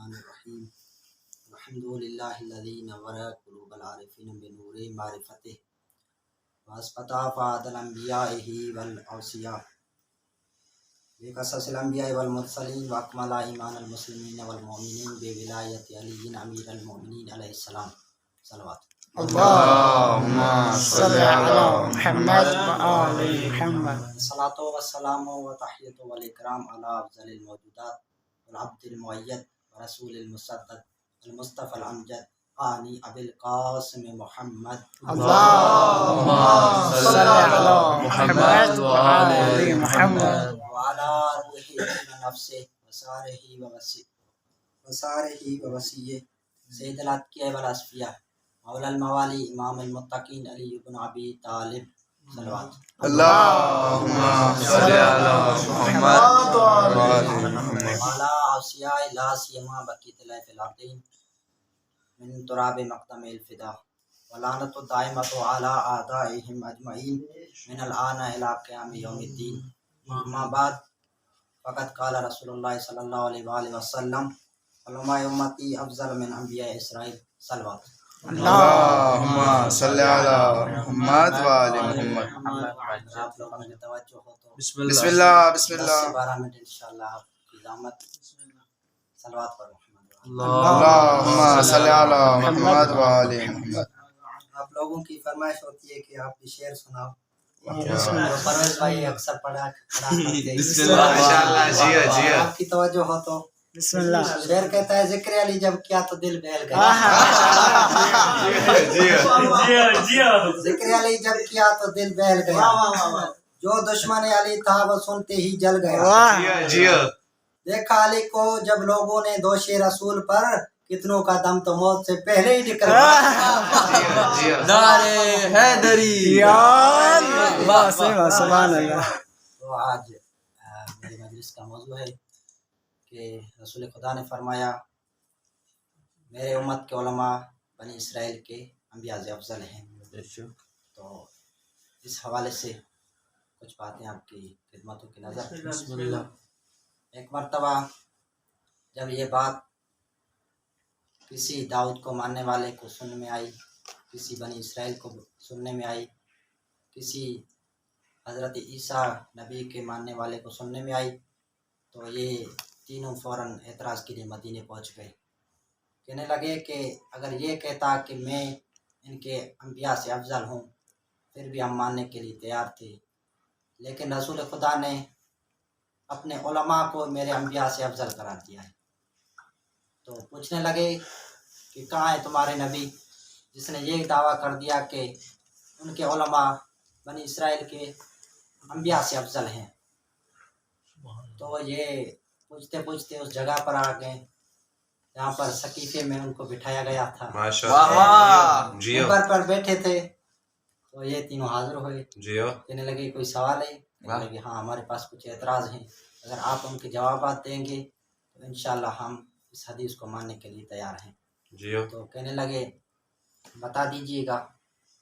الرحمن الرحیم الحمد للہ الذی نور قلوب العارفین بنور معرفتہ واصطفى الانبیاء والاوصیاء بقصص الانبیاء والمرسلین واکمل ایمان المسلمین والمؤمنین بولایت علی امیر المؤمنین علیہ السلام صلوات اللهم صل على محمد وآل محمد. الصلاۃ والسلام وتحیۃ والاکرام علی افضل الموجودات والعبد المؤید ورسول المصدق المصطفى الامجد آنی ابی القاسم محمد. اللهم صل على محمد وآل محمد. وعلى روحه نفسه وساره ووصيه سید الاتقیاء والاصفیاء مولا الموالی امام المتقین علی بن ابی طالب صلوات. اللهم صل على محمد وآل محمد. وعلى اوصیاء لا سیما بقیت اللہ فی الارضین من تراب مقدم الفدا ولعنۃ الدائمۃ علی اعدائهم اجمعین من الآن الی قیام یوم الدین. اما بعد فقد قال رسول اللہ صلی اللہ علیہ وآلہ وسلم علماء امتی افضل من انبیاء اسرائیل صلوات. اللهم صل على محمد وآل محمد. آپ لوگوں میں توجہ ہو تو بسم اللہ بسم 10 سے اللہ. 12 منٹ انشاءاللہ آپ کی زحمت صلوات پر محمد. اللهم صل على محمد وآل محمد. آپ لوگوں کی فرمائش ہوتی ہے کہ آپ بھی شعر سناؤ. پرویز بھائی اکثر پڑھا کرتے ہیں. بسم اللہ ماشاءاللہ. جی جی آپ کی توجہ ہو تو بسم اللہ. شعر کہتا ہے ذکر علی جب کیا تو دل بہل گیا. ذکر علی جب کیا تو دل بہل گیا. جو دشمن علی تھا وہ سنتے ہی جل گیا. دیکھا علی کو جب لوگوں نے دوش رسول پر کتنوں کا دم تو موت سے پہلے ہی نکل گیا. نعرے حیدری یا اللہ سبحان اللہ. تو آج میری مجلس کا موضوع ہے کہ رسول خدا نے فرمایا میرے امت کے علماء بنی اسرائیل کے انبیاء سے افضل ہیں. تو اس حوالے سے کچھ باتیں آپ کی خدمتوں کی نظر. ایک مرتبہ جب یہ بات کسی داؤد کو ماننے والے کو سننے میں آئی، کسی بنی اسرائیل کو سننے میں آئی، کسی حضرت عیسیٰ نبی کے ماننے والے کو سننے میں آئی، تو یہ تینوں فوراً اعتراض کے لیے مدینے پہنچ گئے. کہنے لگے کہ اگر یہ کہتا کہ میں ان کے انبیاء سے افضل ہوں پھر بھی ہم ماننے کے لیے تیار تھے، لیکن رسول خدا نے اپنے علماء کو میرے انبیاء سے افضل قرار دیا ہے. تو پوچھنے لگے کہ کہاں ہے تمہارے نبی جس نے یہ دعویٰ کر دیا کہ ان کے علماء بنی اسرائیل کے انبیاء سے افضل ہیں. تو یہ پوچھتے پوچھتے اس جگہ پر آ گئے جہاں پر سقیفے میں ان کو بٹھایا گیا تھا. اوپر پر بیٹھے تھے تو یہ تینوں حاضر ہوئے. کہنے لگے کوئی سوال ہے؟ کہنے لگے ہاں ہمارے پاس کچھ اعتراض ہیں، اگر آپ ان کے جوابات دیں گے تو انشاءاللہ ہم اس حدیث کو ماننے کے لیے تیار ہیں. تو کہنے لگے بتا دیجئے گا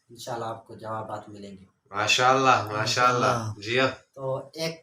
انشاءاللہ آپ کو جوابات ملیں گے. ماشاءاللہ ماشاءاللہ. جی تو ایک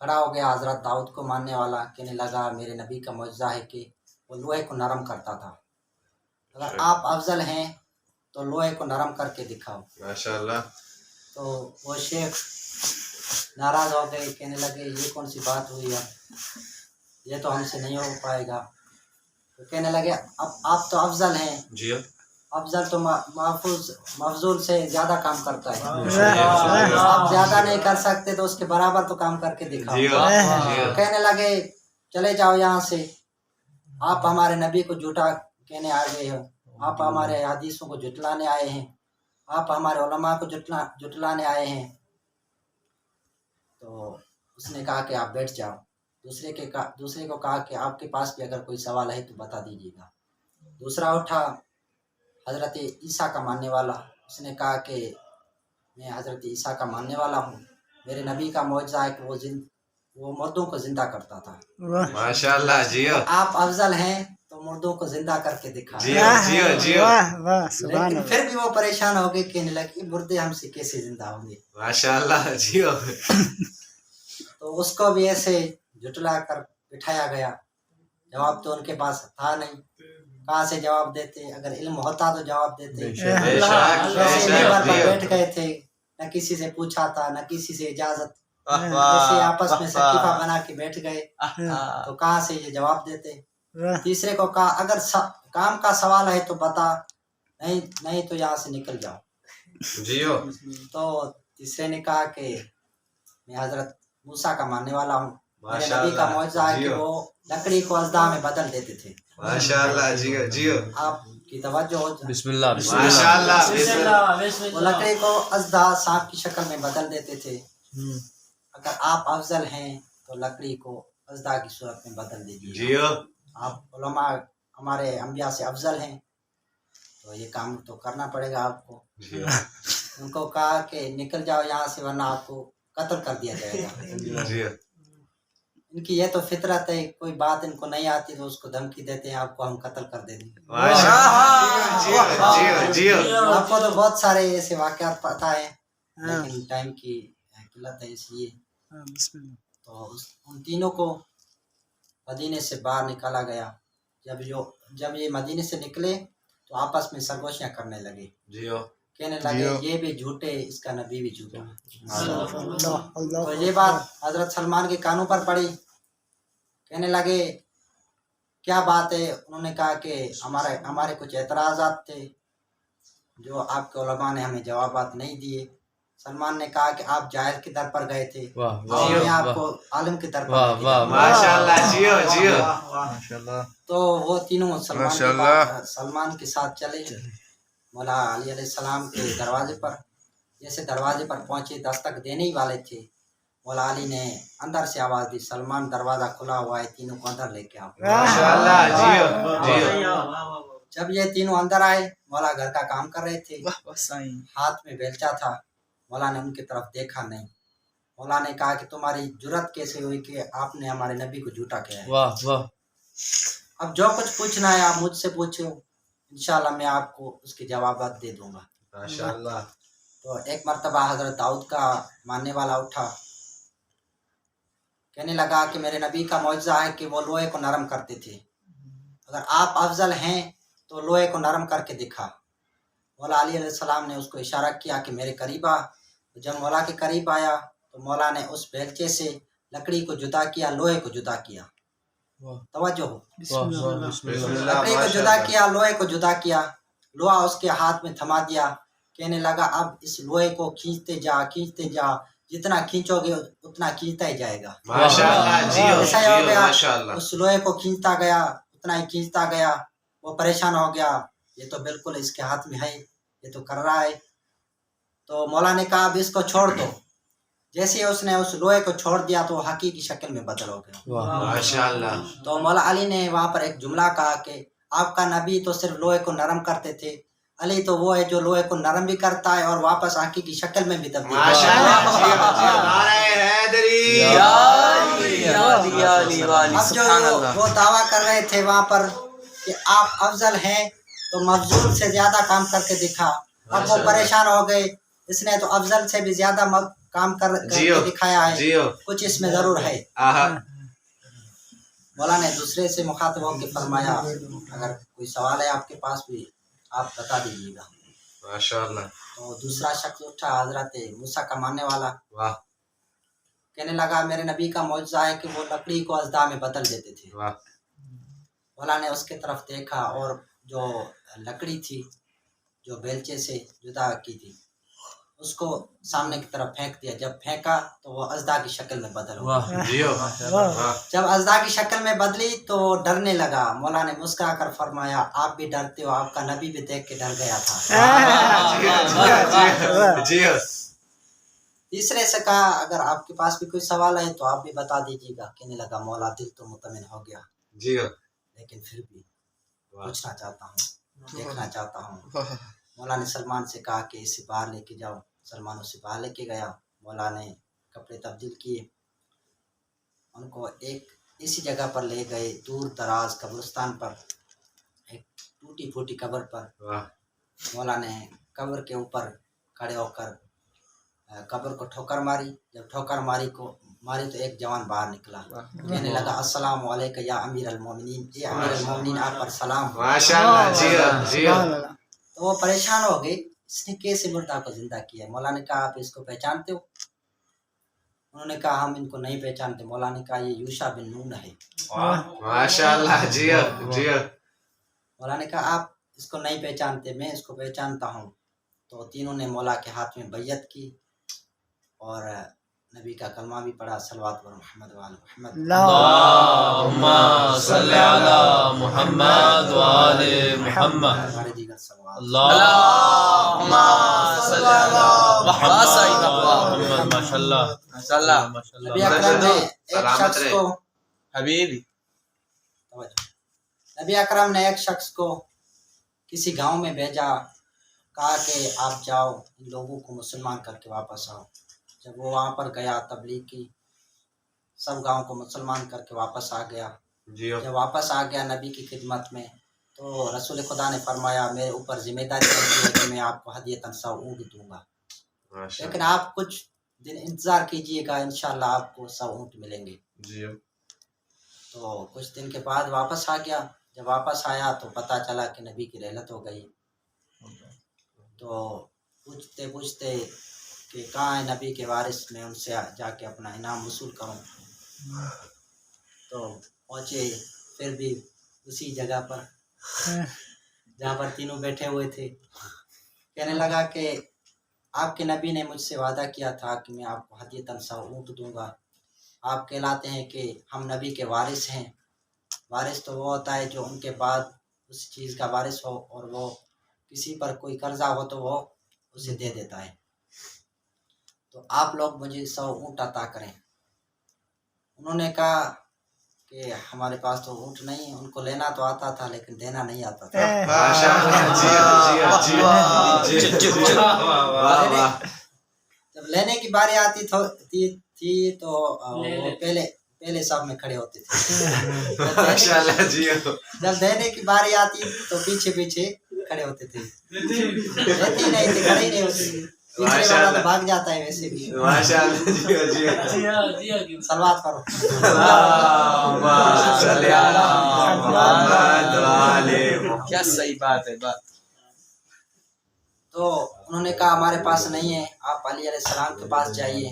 کھڑا ہو گیا حضرت داؤد کو ماننے والا. کہنے لگا میرے نبی کا معجزہ ہے کہ وہ لوہے کو نرم کرتا تھا، اگر آپ افضل ہیں تو لوہے کو نرم کر کے دکھاؤ. ماشاءاللہ. تو وہ شیخ ناراض ہو گئے. کہنے لگے یہ کون سی بات ہوئی ہے، یہ تو ہم سے نہیں ہو پائے گا. تو کہنے لگے اب آپ تو افضل ہیں. جی افضل تو مفضول سے زیادہ کام کرتا ہے. آپ زیادہ نہیں کر سکتے تو اس کے برابر تو کام کر کے دکھاؤ. تو کہنے لگے چلے جاؤ یہاں سے، آپ ہمارے نبی کو جھوٹا کہنے آ گئے ہو، آپ ہمارے حدیثوں کو جھٹلانے آئے ہیں، آپ ہمارے علماء کو جھٹلانے آئے ہیں. تو اس نے کہا کہ آپ بیٹھ جاؤ. دوسرے کو کہا کہ آپ کے پاس بھی اگر کوئی سوال ہے تو بتا دیجیے گا. دوسرا اٹھا حضرت عیسیٰ کا ماننے والا. اس نے کہا کہ میں حضرت عیسیٰ کا ماننے والا ہوں، میرے نبی کا معجزہ ہے کہ وہ مردوں کو زندہ کرتا تھا. ماشاءاللہ. جی آپ افضل ہیں تو مردوں کو زندہ کر کے دکھا. لیکن پھر بھی وہ پریشان ہو گئے. کہنے لگے مردے ہم سے کیسے زندہ ہوں گے. ماشاءاللہ. جی تو اس کو بھی ایسے جھٹلا کر بٹھایا گیا. जवाब तो उनके पास था नहीं, कहाँ से जवाब देते, अगर इल्म होता तो जवाब देते। बेशक वैसे बेशक लेबर पर जियो बैठ गए थे, न किसी से पूछा था न किसी से इजाजत, ऐसे आपस में सकीफा बना के बैठ गए, तो कहाँ से ये जवाब देते। तीसरे को कहा अगर काम का सवाल है तो बता, नहीं नहीं तो यहाँ से निकल जाओ। जियो तो तीसरे ने कहा कि मैं हजरत मूसा का मानने वाला हूँ, मेरे नबी का मौजज़ा है कि वो लकड़ी को अज़दा में बदल देते थे। माशाल्लाह जियो जियो आपकी तवज्जो हो जाए। बिस्मिल्लाह माशाल्लाह बिस्मिल्लाह वो लकड़ी को अज़दा सांप की शक्ल में बदल देते थे। अगर आप अफजल हैं तो लकड़ी को अज़दा की सूरत में बदल दीजिए। जियो आप उलमा हमारे अंबिया से अफजल हैं, तो ये काम तो करना पड़ेगा आपको। जियो उनको कहा कि निकल जाओ यहाँ से वरना आपको कत्ल कर दिया जाएगा। जियो इनकी ये तो फितरत है, कोई बात इनको नहीं आती तो उसको धमकी देते हैं आपको हम कत्ल कर देंगे। माशाल्लाह जियो जियो जियो आपको तो बहुत सारे ऐसे वाकयात पता है, लेकिन टाइम की किल्लत है इसलिए। तो उन तीनों को मदीने से बाहर निकाला गया। जब ये मदीने से निकले तो आपस में सरगोशियां करने लगे, जियो कहने लगे ये भी झूठे, इसका नबी भी झूठा। तो ये बात हजरत सलमान के कानों पर पड़ी, कहने लगे क्या बात है। उन्होंने कहा कि हमारे कुछ एतराज़ात थे जो आपके उलमा ने हमें जवाबात नहीं दिए। सलमान ने कहा कि आप जाहिल के दर पर गए थे, और मैं आपको आलिम के दर पर लेके जाऊंगा। माशाल्लाह जियो जियो तो वो तीनों सलमान के साथ चले मौला अली अलैहिस्सलाम के दरवाजे पर। जैसे दरवाजे पर पहुंचे, दस्तक देने ही वाले थे, मौला अली ने अंदर से आवाज दी, सलमान दरवाजा खुला हुआ है, तीनों को अंदर लेके आओ। माशाल्लाह जियो जियो जब ये तीनों अंदर आए, मौला घर का काम कर रहे थे, हाथ में बेलचा था। मौला ने उनकी तरफ देखा नहीं। मौला ने कहा कि तुम्हारी जुर्रत कैसे हुई कि आपने हमारे नबी को झूठा किया है। वाह वाह अब जो कुछ पूछना है आप मुझसे पूछो, इंशाल्लाह मैं आपको उसके जवाब दे दूंगा। माशाल्लाह तो एक मर्तबा हजरत दाऊद का मानने वाला उठा, कहने लगा कि मेरे नबी का मौजज़ा है कि वो लोहे को नरम करते थे, अगर आप अफजल हैं तो लोहे को नरम करके दिखा। मौला अली अलैहिस्सलाम ने उसको इशारा किया कि मेरे करीब आ। जब मौला के करीब आया तो मौला ने उस बेलचे से लकड़ी को जुदा किया, लोहे को जुदा किया। तवज्जो हो, लकड़ी को जुदा किया, लोहे को जुदा किया, लोहा उसके हाथ में थमा दिया। कहने लगा अब इस लोहे को खींचते जा, जितना खींचोगे उतना खींचता ही जाएगा। माशाल्लाह जियो ऐसा ही हो जियो गया, माशाल्लाह उस लोहे को खींचता गया, उतना ही खींचता गया। वो परेशान हो गया, ये तो बिल्कुल इसके हाथ में है, ये तो कर रहा है। तो मौला ने कहा अब इसको छोड़ दो। जैसे ही उसने उस लोहे को छोड़ दिया तो हकीकी शक्ल में बदल हो गया। माशाल्लाह तो मौला अली ने वहां पर एक जुमला कहा कि आपका नबी तो सिर्फ लोहे को नरम करते थे, अली तो वो है जो लोहे को नरम भी करता है और वापस हकीकी शक्ल में भी तब्दील करता है। माशाल्लाह जियो जियो नारे हैदरी अब जो वो दावा कर रहे थे वहां पर कि आप अफजल हैं, तो मफजूल से ज्यादा काम करके दिखा। अब वो परेशान हो गए, इसने तो अफजल से भी ज्यादा काम करके दिखाया है, जियो कुछ इसमें जरूर है। आहा मौला ने दूसरे से मुखातिब होकर फरमाया अगर कोई सवाल है आपके पास भी आप बता दीजिएगा। माशाल्लाह तो दूसरा शख्स उठा, हजरत मूसा का मानने वाला, वाह कहने लगा मेरे नबी का मौजज़ा है कि वो लकड़ी को अज़दा में बदल देते थे। वाह मौला ने उसके तरफ देखा और जो लकड़ी थी जो बेलचे से जुदा की थी उसको सामने की तरफ फेंक दिया। जब फेंका तो वो अज़दा की शक्ल में बदल हो गया। जियो वाह जब अज़दा की शक्ल में बदली तो डरने लगा। मौला ने मुस्कुरा कर फरमाया आप भी डरते हो, आपका नबी भी देख के डर गया था। जियो तीसरे से कहा अगर आपके पास भी कोई सवाल है तो आप भी बता दीजिएगा। कहने लगा मौला दिल तो मुतमिन हो गया, जियो लेकिन फिर भी पूछना चाहता हूँ, देखना चाहता हूँ। मौला ने सलमान से कहा कि इसे बाहर लेके जाओ। सलमान उसे बाहर लेके गया। मौला ने कपड़े तब्दील किए, उनको एक इसी जगह पर ले गए, दूर दराज कब्रिस्तान पर, एक टूटी फूटी कब्र पर। वाह मौला ने कब्र के ऊपर खड़े होकर कब्र को ठोकर मारी। जब ठोकर मारे तो एक जवान बाहर निकला, कहने लगा अस्सलाम वालेकुम या अमीर अल-मोमिनीन, ये अमीर अल-मोमिनीन आप पर सलाम। माशाल्लाह जी जी तो वो परेशान हो गए, इसने कैसे मुर्दा को जिंदा किया। मौला ने कहा आप इसको पहचानते हो? उन्होंने कहा हम इनको नहीं पहचानते। मौला ने कहा ये यूशा बिन नून है। माशाल्लाह जी जी मौला ने कहा आप इसको नहीं पहचानते, मैं इसको पहचानता हूँ। तो तीनों ने मौला के हाथ में बैयत की और नबी का कलमा भी पढ़ा, सलवात व मोहम्मद वाल मोहम्मद। अल्लाहुम्मा सल्ली अला मुहम्मद व आले मुहम्मद। हमारे दीगर सलवात। अल्लाहुम्मा सल्ली अला मुहम्मद। माशाल्लाह माशाल्लाह नबी अकरम ने एक शख्स को हबीबी नबी अकरम ने एक शख्स को किसी गांव में भेजा, कहा कि आप जाओ इन लोगों को मुसलमान करके वापस आओ। जब वो वहाँ पर गया, तबलीग की, सब गांव को मुसलमान करके वापस आ गया। जी जब वापस आ गया नबी की खिदमत में, तो रसूल खुदा ने फरमाया मेरे ऊपर जिम्मेदारी है कि मैं आपको हदियतन 100 ऊँट दूंगा, लेकिन आप कुछ दिन इंतज़ार कीजिएगा, इंशाल्लाह आपको 100 ऊँट मिलेंगे। जी तो कुछ दिन के बाद वापस आ गया। जब वापस आया तो पता चला कि नबी की रहलत हो गई। तो पूछते पूछते कि कहाँ है नबी के वारिस, मैं उनसे जाके अपना इनाम वसूल करूँ। तो पहुँचे, फिर भी उसी जगह पर जहाँ पर तीनों बैठे हुए थे। कहने लगा कि आपके नबी ने मुझसे वादा किया था कि मैं आपको हदीयतन 100 ऊँट दूंगा। आप कहलाते हैं कि हम नबी के वारिस हैं। वारिस तो वो होता है जो उनके बाद उस चीज़ का वारिस हो, और वो किसी पर कोई कर्जा हो तो वो उसे दे देता है। तो आप लोग मुझे 100 ऊँट अता करें। उन्होंने कहा कि हमारे पास तो ऊँट नहीं है। उनको लेना तो आता था लेकिन देना नहीं आता था। माशाल्लाह जी जी जी जब लेने की बारी आती थी तो वो पहले सब में खड़े होते थे। माशाल्लाह जी जब देने की बारी आती तो पीछे पीछे खड़े होते थे। देते ही नहीं थे, खड़े ही नहीं होते। पीछे वाला तो भाग जाता है वैसे भी। माशाल्लाह जी जी सलवात करो। अल्लाहुम्मा सल्ली अला मुहम्मद व आले मुहम्मद। क्या सही बात है बात। तो उन्होंने कहा हमारे पास नहीं है, आप अली अलैहिस्सलाम के पास जाइए,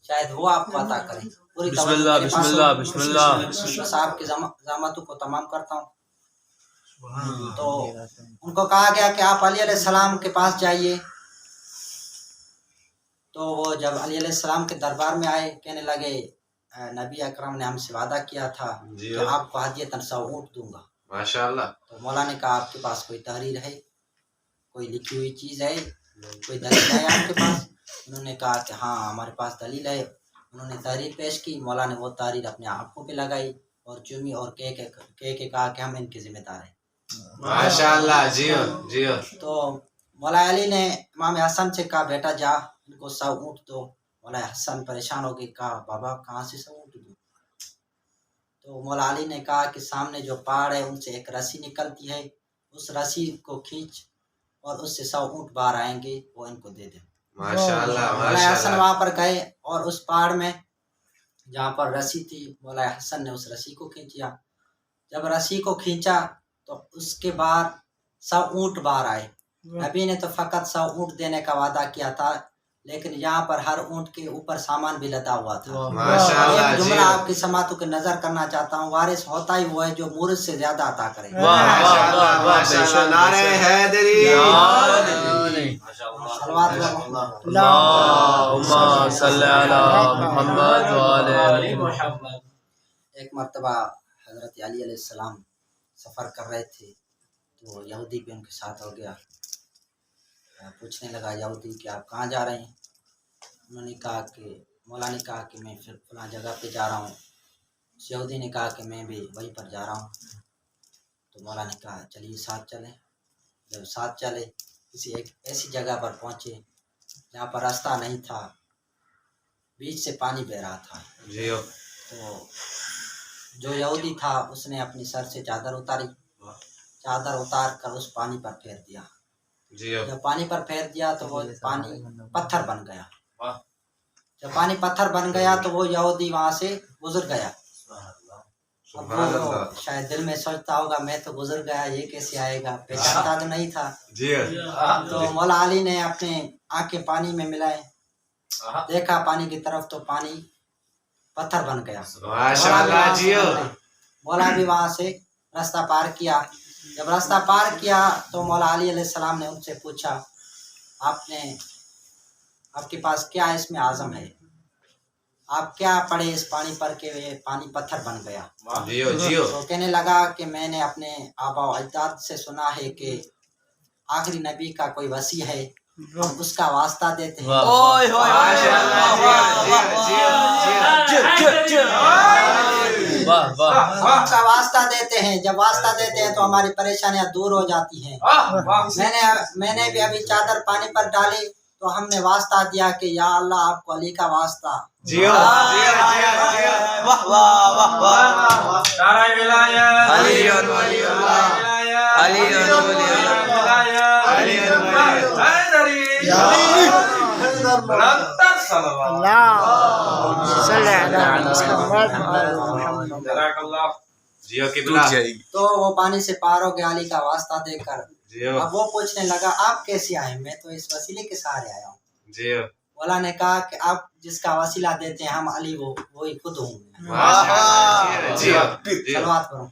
शायद वो आपको अता करें। पूरी बिस्मिल्लाह बिस्मिल्लाह बिस्मिल्लाह। बस आपकी ज़मातों को तमाम करता हूँ। तो उनको कहा गया कि आप अली अलैहिस्सलाम के पास जाइए। तो वो जब अली अलैहिस्सलाम के दरबार में आए, कहने लगे नबी अकरम ने हमसे वादा किया था कि आपको हदियतन 100 ऊँट दूंगा। माशाल्लाह। तो मौला ने कहा आपके पास कोई तहरीर है, कोई लिखी हुई चीज़ है, कोई दलील है आपके पास? उन्होंने कहा कि हाँ हमारे पास दलील है। उन्होंने तहरीर पेश की। मौला ने वो तहरीर अपने आँखों पे लगाई और चूमी और कह के कहा कि हम इनके जिम्मेदार हैं। माशाल्लाह जी जी। तो मौला अली ने इमाम हसन से कहा बेटा जा इनको 100 ऊँट दो। मौला हसन परेशान हो गए, कहा बाबा कहाँ से 100 ऊँट दूँ? तो मौला अली ने कहा कि सामने जो पहाड़ है उनसे एक रस्सी निकलती है, उस रस्सी को खींच और उससे 100 ऊँट बाहर आएंगे, वो इनको दे दे। माशाल्लाह मौला हसन माशाल्लाह। वहाँ पर गए और उस पहाड़ में जहाँ पर रस्सी थी, मौला हसन ने उस रस्सी को खींचा। जब रस्सी को खींचा तो उसके बाद 100 ऊँट बाहर आए। नबी ने तो फकत 100 ऊँट देने का वादा किया था, लेकिन यहाँ पर हर ऊँट के ऊपर सामान भी लदा हुआ था। माशाल्लाह एक जी। जुमला आपकी समातों के नजर करना चाहता हूँ, वारिस होता ही वो है जो मुर्द से ज्यादा अता करे। माशाल्लाह माशाल्लाह। नारे हैदरी। सलवात अल्लाहुम्मा सल्ली अला मुहम्मद व आले मुहम्मद। एक मर्तबा हजरत अली अलैहिस्सलाम सफ़र कर रहे थे तो यहूदी भी उनके साथ हो गया। पूछने लगा यहूदी कि आप कहाँ जा रहे हैं? उन्होंने कहा कि मौला ने कहा कि मैं फिर फलां जगह पे जा रहा हूँ। उस यहूदी ने कहा कि मैं भी वहीं पर जा रहा हूँ। तो मौला ने कहा चलिए साथ चलें। जब साथ चले किसी एक ऐसी जगह पर पहुँचे जहाँ पर रास्ता नहीं था, बीच से पानी बह रहा था। जी तो जो यहूदी था उसने अपनी सर से चादर उतारी, चादर उतार कर उस पानी पर फेर दिया। जी जब पानी पर फेर दिया तो वो पानी पत्थर बन गया। जब पानी पत्थर बन गया तो वो यहूदी वहां से गुजर गया। अब वो शायद दिल में सोचता होगा मैं तो गुजर गया, ये कैसे आएगा, पहचानता तो नहीं था। जी तो मौला अली ने अपने आंखें पानी में मिलाए, देखा पानी की तरफ तो पानी पत्थर बन गया। माशाल्लाह जियो। मौला भी वहां से रास्ता पार किया। जब रास्ता पार किया तो मौला अली अलैहिस्सलाम ने उनसे पूछा, आपके पास क्या इसमें आज़म है, आप क्या पढ़े इस पानी पर के वे पानी पत्थर बन गया। जियो जियो। तो कहने लगा कि मैंने अपने आबा व अजदाद से सुना है कि आखिरी नबी का कोई वसी है, हम उसका वास्ता देते हैं। वाह वाह हम उसका वास्ता देते हैं, जब वास्ता देते हैं तो हमारी परेशानियां दूर हो जाती हैं। मैंने भी अभी चादर पानी पर डाली तो हमने वास्ता दिया कि या अल्लाह आपको अली का वास्ता। जियो जियो जियो। वाह वाह वाह वाह नारा विलायत अली और वली अल्लाह अली और वली अल्लाह अली और वली हैदरी निरंतर सल्लल्लाहु जियो किबला। तो वो पानी से पार हो गया अली का वास्ता देकर। जियो अब वो पूछने लगा आप कैसे आए, मैं तो इस वसीले के सहारे आया हूँ। जियो। मौला ने कहा कि आप जिसका वसीला देते हैं हम अली वो ही खुद होंगे। माशाल्लाह जियो जियो। सलवात करो।